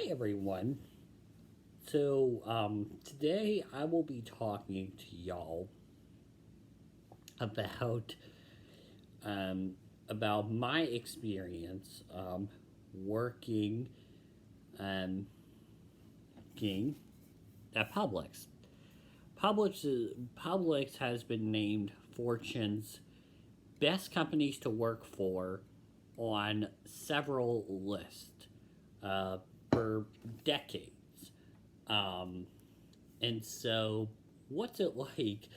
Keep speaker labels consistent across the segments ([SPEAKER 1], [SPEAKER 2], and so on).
[SPEAKER 1] everyone. Today I will be talking to y'all about um, about my experience working um, working at Publix. Publix has been named Fortune's best companies to work for on several lists uh, for decades. Um, and so, what's it like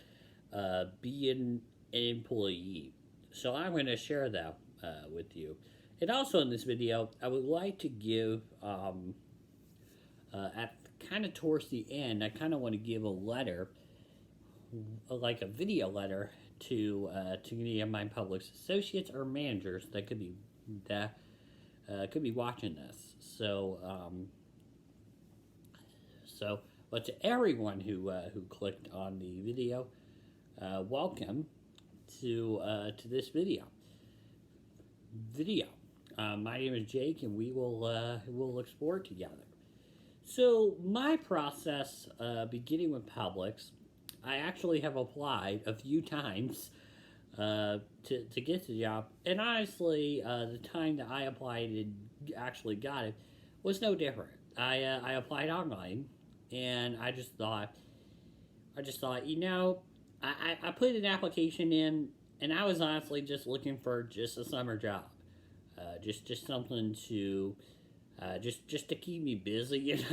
[SPEAKER 1] being an employee? So, I'm going to share that with you. And also, in this video, I would like to give, at kind of towards the end, I kind of want to give a letter, like a video letter, to any of my Publix associates or managers that could be watching this. So, but to everyone who clicked on the video, welcome to this video. My name is Jake, and we'll explore together. So my process, beginning with Publix, I actually have applied a few times to get the job, and honestly, the time that I applied and actually got it was no different. I applied online, and I just thought, I put an application in, and I was honestly just looking for just a summer job, just something to just to keep me busy,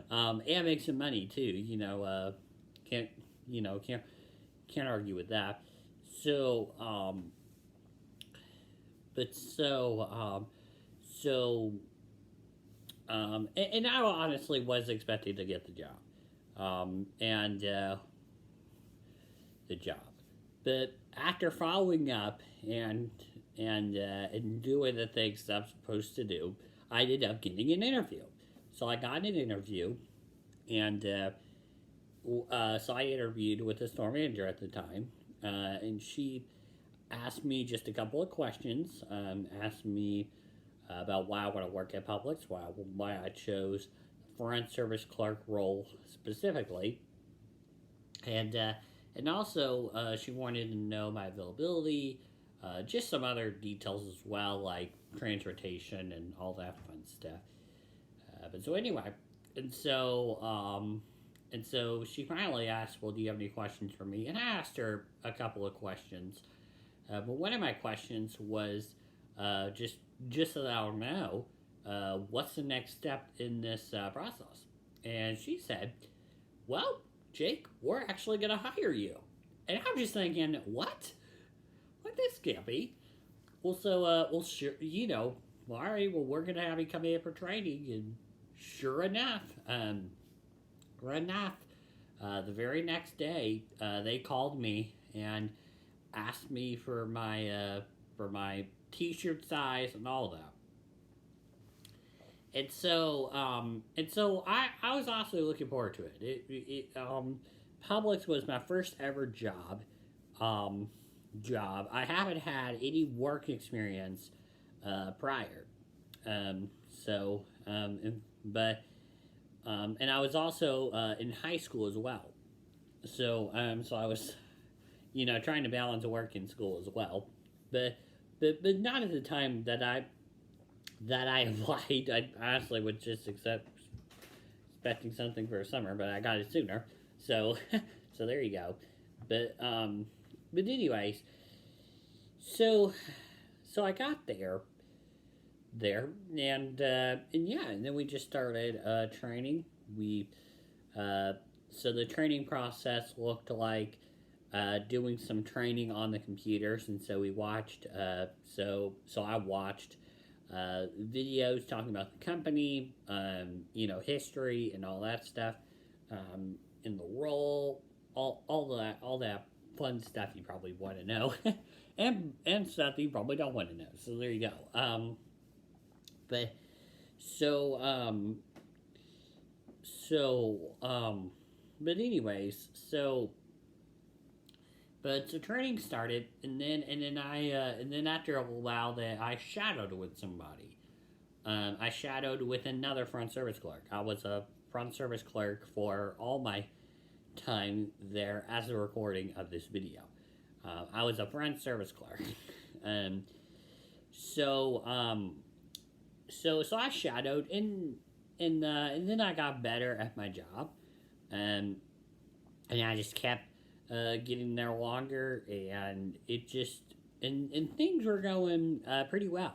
[SPEAKER 1] and make some money too. Can't you know can't argue with that. So but so so and I honestly was expecting to get the job, and the job, but after following up and doing the things that I'm supposed to do, I ended up getting an interview. So I got an interview, and so I interviewed with the store manager at the time, and she asked me just a couple of questions. Asked me about why I want to work at Publix, why I chose the front service clerk role specifically, and also she wanted to know my availability, just some other details as well, like transportation and all that fun stuff. But so anyway, and so and so she finally asked, "Well, do you have any questions for me?" And I asked her a couple of questions. But one of my questions was just so that I'll know, what's the next step in this process? And she said, "Well, Jake, we're actually going to hire you." And I'm just thinking, what? Like, this can't be. Well, sure, all right, well, we're going to have you come in for training. And sure enough, the very next day, they called me and asked me for my t-shirt size and all that. And so I was also looking forward to it. Publix was my first ever job. I haven't had any work experience prior. Um, so, but and I was also in high school as well. So I was, trying to balance work and school as well. But not at the time that I applied. I honestly was just expecting something for summer, but I got it sooner. So so there you go. But anyways, so I got there, and yeah, and then we just started training. We So the training process looked like doing some training on the computers, and so we watched. So I watched videos talking about the company, history and all that stuff, in the role, all that fun stuff you probably want to know, and stuff that you probably don't want to know. So there you go. But so but anyways, but the training started, and then after a while that I shadowed with somebody, I shadowed with another front service clerk. I was a front service clerk for all my time there as a recording of this video. I was a front service clerk. um, so I shadowed, and then I got better at my job, and I just kept getting there longer, and it just and things were going pretty well,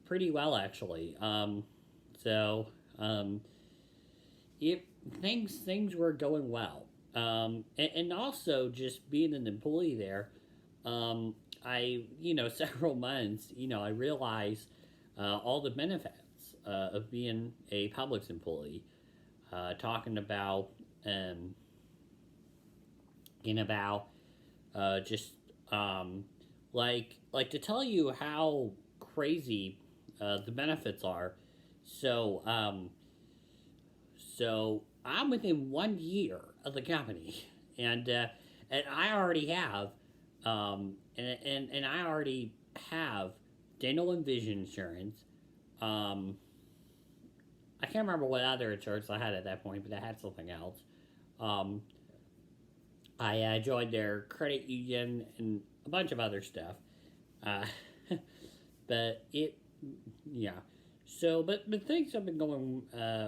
[SPEAKER 1] pretty well actually. So it things were going well, and also just being an employee there. I several months, I realized all the benefits of being a Publix employee. Talking about just like to tell you how crazy the benefits are. So so I'm within 1 year of the company, and I already have and I already have dental and vision insurance. I can't remember what other insurance I had at that point, but I had something else. Um, I joined their credit union and a bunch of other stuff. Uh, but yeah. So, but things have been going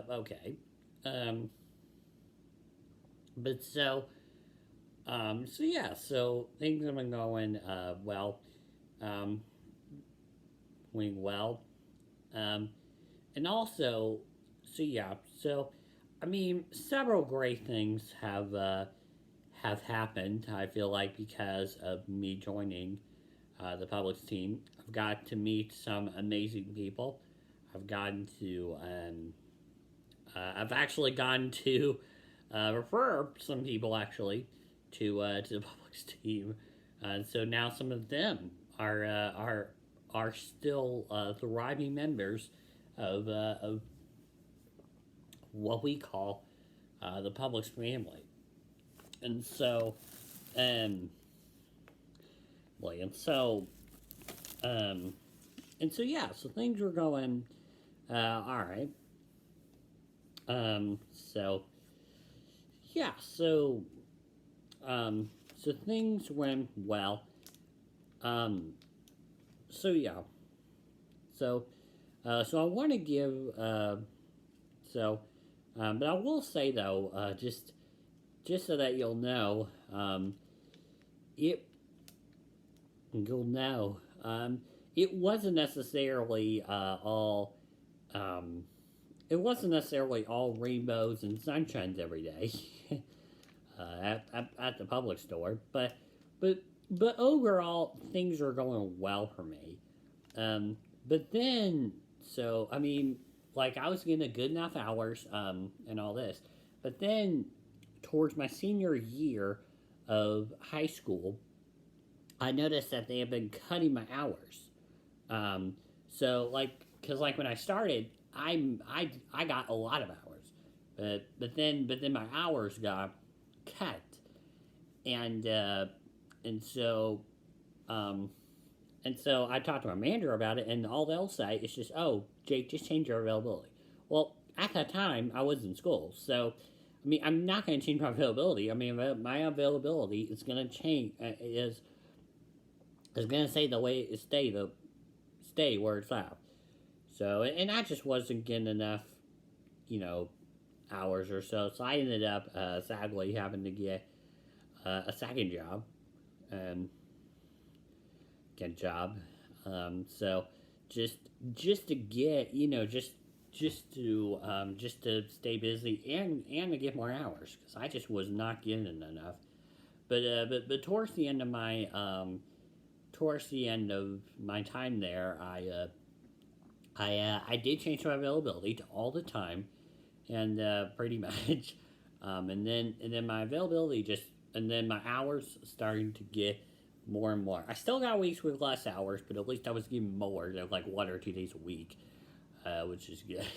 [SPEAKER 1] okay. Um, but so yeah. So things have been going well. Um, going well. And also, so yeah. So, I mean, several great things have happened. I feel like because of me joining the Publix team, I've got to meet some amazing people. I've gotten to I've actually gotten to refer some people actually to the Publix team, and so now some of them are still thriving members of what we call the Publix family. And so, well, yeah, so things were going, all right. So, yeah, so things went well. So yeah, so I want to give, but I will say though, just so that you'll know, you'll know, it wasn't necessarily it wasn't necessarily all rainbows and sunshines every day at the Public store, but overall things are going well for me. But then, so I mean, like I was getting a good enough hours and all this, but then towards my senior year of high school, I noticed that they have been cutting my hours. So like, cause like when I started, I got a lot of hours, but then my hours got cut, and so I talked to my manager about it, and all they'll say is just, "Oh, Jake, just change your availability." Well, at that time, I was in school, so I mean, I'm not going to change my availability. I mean, my availability is going to change. Is going to stay the way it stay where it's at. So, and I just wasn't getting enough, hours or so. So I ended up sadly having to get a second job. So just to get, just to stay busy and to get more hours, because I just was not getting enough. But towards the end of my time there, I did change my availability to all the time, and pretty much, and then my availability and then my hours starting to get more and more. I still got weeks with less hours, but at least I was getting more, like 1 or 2 days a week, which is good.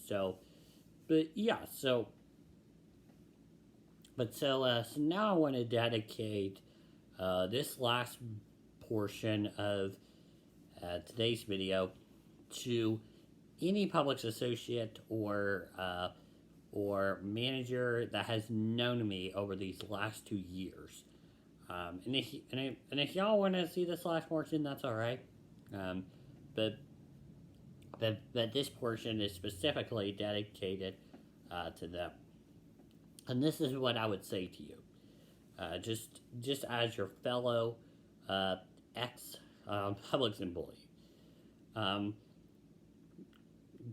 [SPEAKER 1] So, but yeah, so now I want to dedicate this last portion of today's video to any Publix associate or manager that has known me over these last 2 years. And if y'all want to see this last portion, that's all right. But this portion is specifically dedicated to them. And this is what I would say to you, just as your fellow ex Publix employee.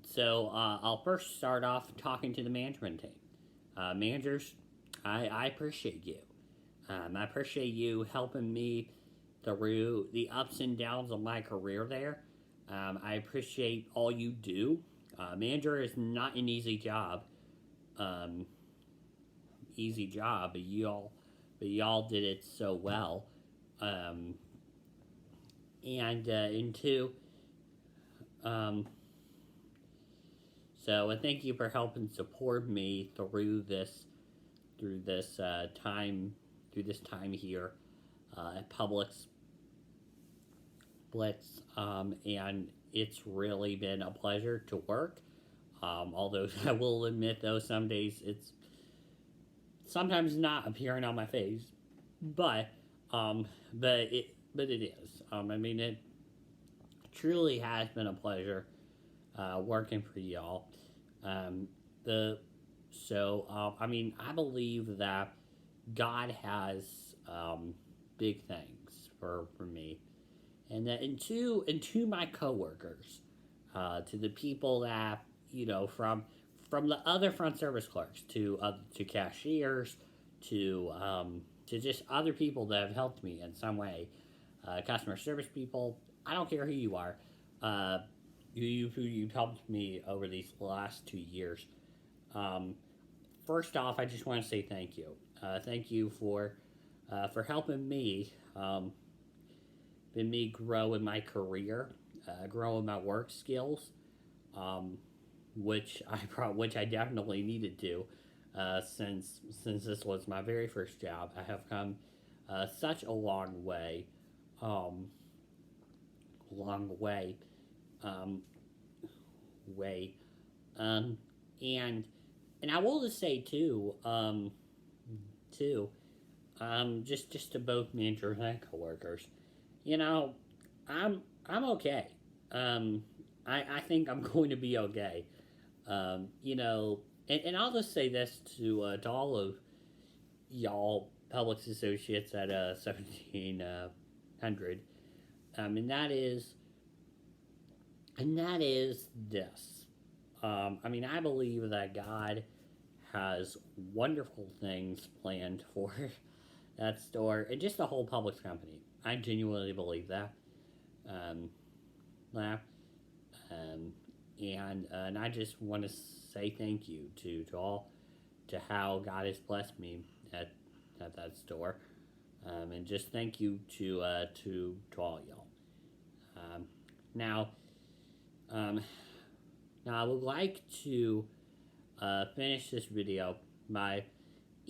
[SPEAKER 1] So I'll first start off talking to the management team. Managers, I appreciate you. I appreciate you helping me through the ups and downs of my career there. I appreciate all you do. Manager is not an easy job. But y'all did it so well. And two, so I thank you for helping support me through this time here at Publix Blitz, and it's really been a pleasure to work. Although I will admit, though, some days it's sometimes not appearing on my face, but it is. I mean, it truly has been a pleasure working for y'all. I mean, I believe that God has big things for me, and that and to my coworkers, to the people that from the other front service clerks to cashiers to just other people that have helped me in some way, customer service people. I don't care who you are, who you've helped me over these last 2 years. First off, I just want to say thank you. Thank you for helping me, grow in my career, grow in my work skills, which I definitely needed to, since this was my very first job. I have come such a long way, and I will just say too, just to both managers and coworkers, I'm okay. I think I'm going to be okay. And I'll just say this to all of y'all Publix associates at 1700, and that is this. I mean, I believe that God has wonderful things planned for that store and just the whole Publix company. I genuinely believe that. And I just want to say thank you to all, to how God has blessed me at that store, and just thank you to all y'all. Now I would like to finish this video by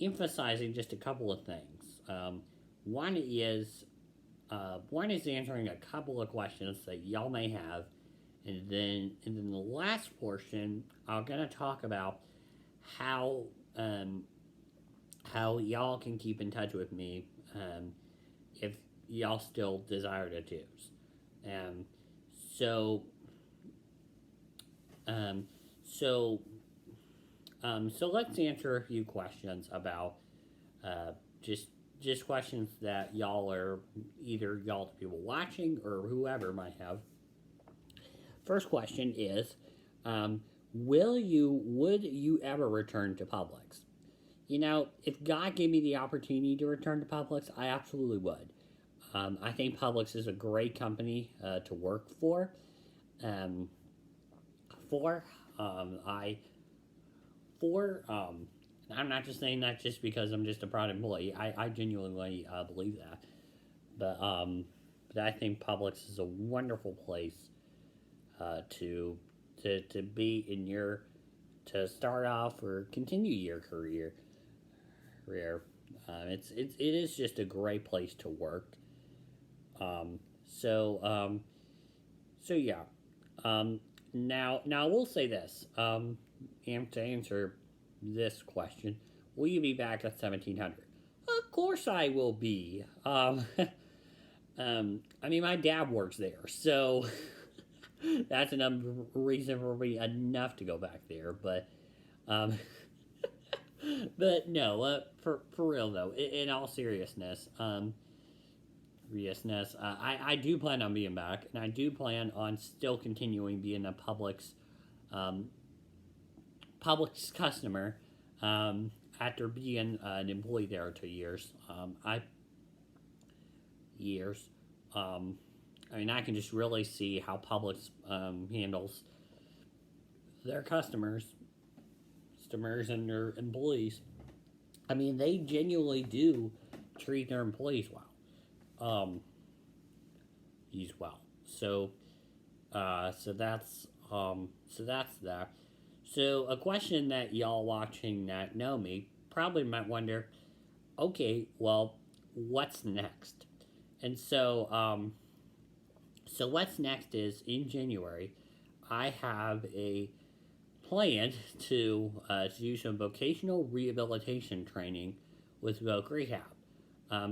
[SPEAKER 1] emphasizing just a couple of things. One is answering a couple of questions that y'all may have, and then the last portion, I'm gonna talk about how y'all can keep in touch with me if y'all still desire to choose. So let's answer a few questions about just questions that y'all are, either y'all, the people watching, or whoever might have. First question is, would you ever return to Publix? If God gave me the opportunity to return to Publix, I absolutely would. I think Publix is a great company to work for. I'm not just saying that just because I'm just a proud employee. I genuinely believe that. But I think Publix is a wonderful place to be in to start off or continue your career. It is just a great place to work. So yeah. Um, now I will say this. And to answer this question, will you be back at 1700? Of course I will be. I mean, my dad works there, so that's enough reason for me enough to go back there. Um, but no, for real though, in all seriousness, I do plan on being back, and I do plan on still continuing being a um, Publix customer, after being an employee there 2 years. I years. Um, I mean, I can just really see how Publix handles their customers and their employees. I mean, they genuinely do treat their employees well. Use well. So that's that. So a question that y'all watching that know me probably might wonder, okay, well, what's next? And so what's next is in January, I have a plan to do some vocational rehabilitation training with Voc Rehab.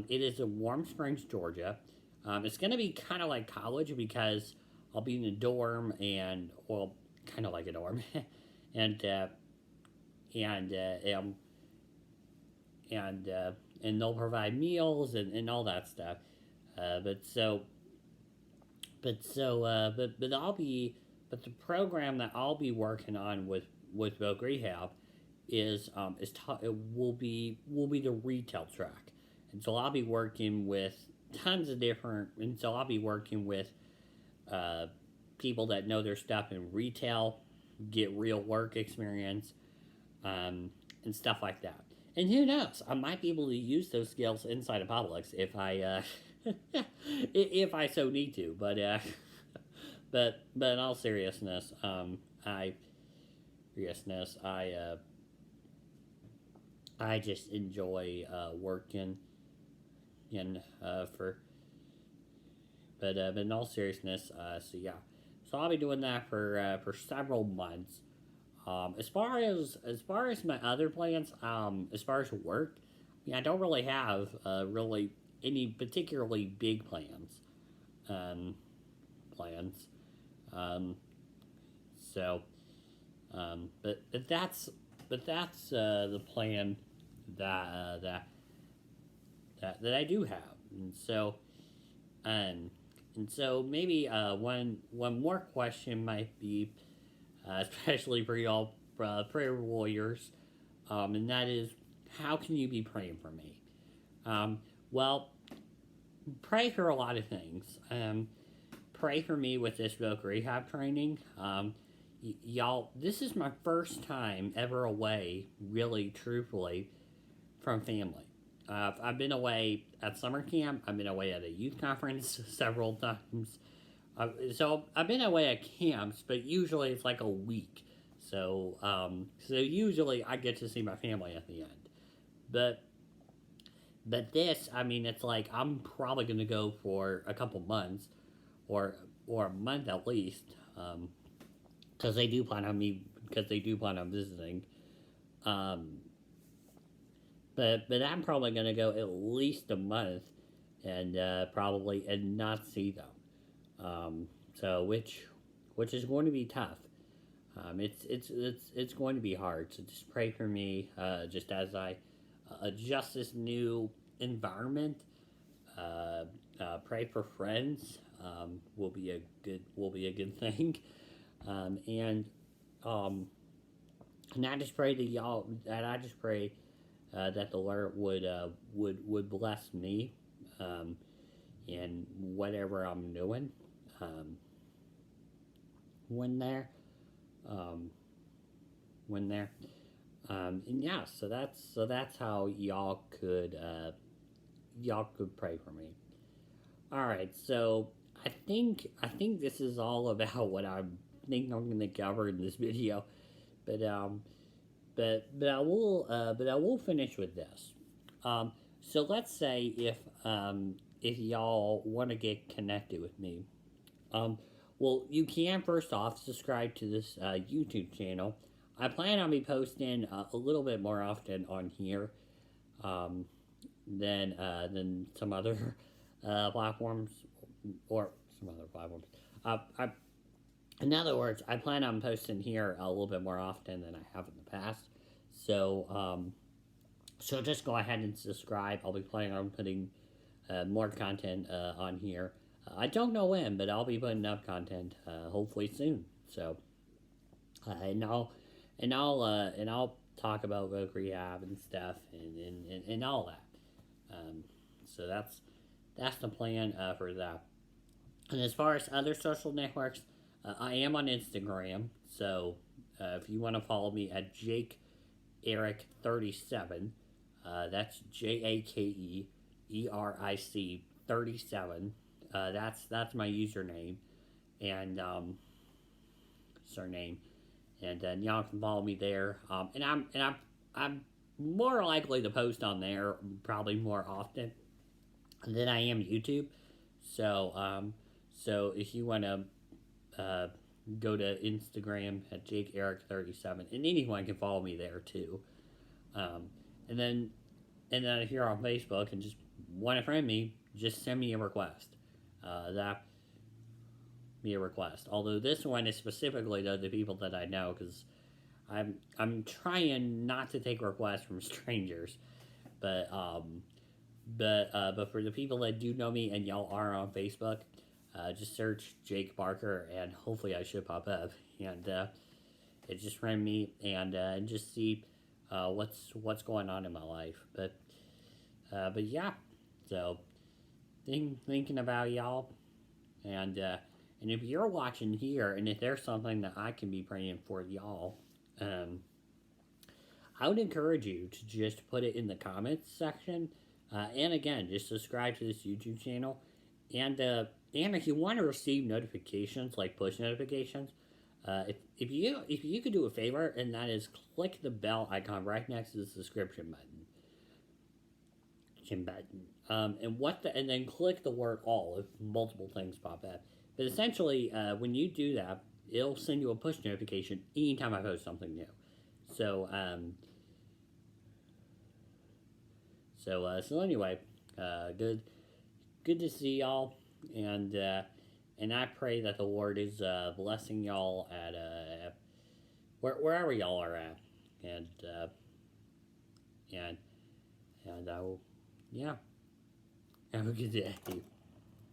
[SPEAKER 1] It is in Warm Springs, Georgia. It's going to be kind of like college because I'll be in a dorm and, well, kind of like a dorm, and and and and they'll provide meals and all that stuff. Uh, but so but I'll be but the program that I'll be working on with Voc Rehab it will be the retail track, and so I'll be working with tons of different, and so I'll be working with uh, people that know their stuff in retail, get real work experience, and stuff like that. And who knows? I might be able to use those skills inside of Publix if I if I so need to. But in all seriousness, I just enjoy working in for. But in all seriousness, so yeah, so I'll be doing that for several months. As far as my other plans, as far as work, I mean, I don't really have really any particularly big plans. Um, plans. Um, so, but that's the plan that I do have, um, and so maybe one more question might be, especially for y'all prayer warriors, and that is, how can you be praying for me? Um, well, pray for a lot of things. Pray for me with this Voc Rehab training. Y'all, this is my first time ever away, really, truthfully, from family. I've been away at summer camp. I've been away at a youth conference several times. So I've been away at camps, but usually it's like a week. So usually I get to see my family at the end. But but this, I mean, it's like I'm probably gonna go for a couple months, or a month at least, because they do plan on visiting. Um, but I'm probably gonna go at least a month, and probably and not see them. So which is going to be tough. It's going to be hard. So just pray for me, just as I adjust this new environment. Pray for friends. Will be a good thing. Um, and um, and I just pray that the Lord would bless me, um, in whatever I'm doing, um, when there, um, when there, and yeah. So that's how y'all could pray for me. All right. So I think this is all about what I think I'm going to cover in this video, but but I will finish with this. So let's say if y'all want to get connected with me, um, Well, you can first off subscribe to this YouTube channel. I plan on be posting a little bit more often on here um, than some other platforms or some other platforms. In other words, I plan on posting here a little bit more often than I have in the past. So so just go ahead and subscribe. I'll be planning on putting more content on here. I don't know when, but I'll be putting up content hopefully soon. So and I'll talk about voc rehab and stuff and all that. So that's the plan for that. And as far as other social networks, I am on Instagram. So if you want to follow me at Jake Eric 37, that's JAKEERIC 37. That's my username and surname, and y'all can follow me there. And I'm more likely to post on there probably more often than I am YouTube. So so if you want to go to Instagram at Jake Eric 37, and anyone can follow me there too. And then if you're on Facebook and just want to friend me, just send me a request. That be a request. Although this one is specifically to the people that I know, because I'm trying not to take requests from strangers, but for the people that do know me and y'all are on Facebook, just search Jake Barker and hopefully I should pop up and just friend me and just see what's going on in my life. But yeah, so thinking about y'all and if you're watching here and if there's something that I can be praying for y'all, I would encourage you to just put it in the comments section. And again, just subscribe to this YouTube channel. And if you want to receive notifications, like push notifications, if you could do a favor, and that is click the bell icon right next to the subscription button. And then click the word all if multiple things pop up. But essentially, when you do that, it'll send you a push notification anytime I post something new. So so anyway, good to see y'all, and I pray that the Lord is blessing y'all at wherever y'all are at, and yeah, have a good day.